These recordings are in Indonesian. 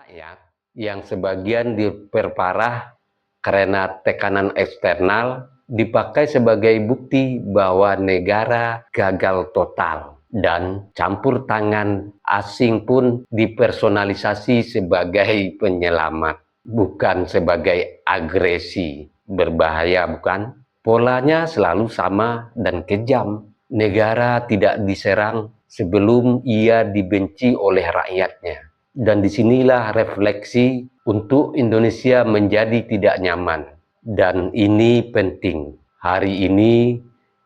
rakyat yang sebagian diperparah karena tekanan eksternal dipakai sebagai bukti bahwa negara gagal total dan campur tangan asing pun dipersonalisasi sebagai penyelamat, bukan sebagai agresi berbahaya, bukan? Polanya selalu sama dan kejam. Negara tidak diserang sebelum ia dibenci oleh rakyatnya. Dan disinilah refleksi untuk Indonesia menjadi tidak nyaman. Dan ini penting. Hari ini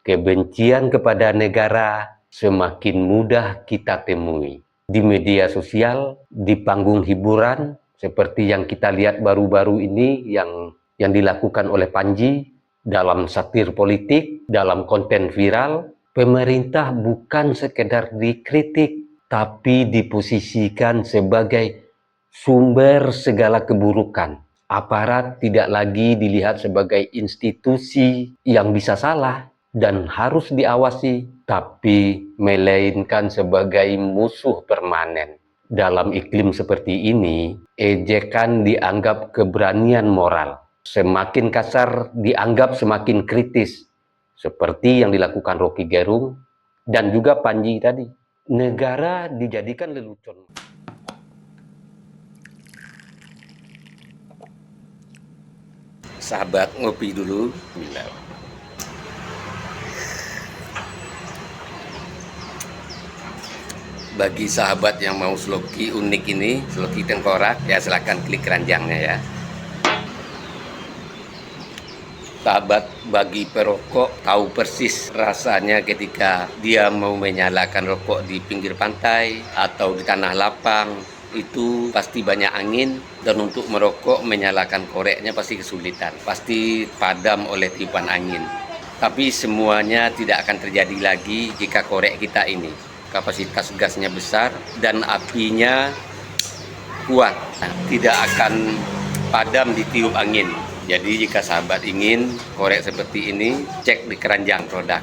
kebencian kepada negara semakin mudah kita temui. Di media sosial, di panggung hiburan, seperti yang kita lihat baru-baru ini yang dilakukan oleh Panji, dalam satir politik, dalam konten viral, pemerintah bukan sekedar dikritik, tapi diposisikan sebagai sumber segala keburukan. Aparat tidak lagi dilihat sebagai institusi yang bisa salah dan harus diawasi, tapi melainkan sebagai musuh permanen. Dalam iklim seperti ini, ejekan dianggap keberanian moral. Semakin kasar dianggap semakin kritis, seperti yang dilakukan Rocky Gerung dan juga Panji tadi. Negara dijadikan lelucon. Sahabat, ngopi dulu. Bagi sahabat yang mau sloki unik ini, sloki tengkorak, ya silahkan klik keranjangnya ya. Sahabat, bagi perokok tahu persis rasanya ketika dia mau menyalakan rokok di pinggir pantai atau di tanah lapang. Itu pasti banyak angin, dan untuk merokok menyalakan koreknya pasti kesulitan, pasti padam oleh tiupan angin. Tapi semuanya tidak akan terjadi lagi jika korek kita ini kapasitas gasnya besar dan apinya kuat, tidak akan padam ditiup angin. Jadi jika sahabat ingin korek seperti ini, cek di keranjang produk.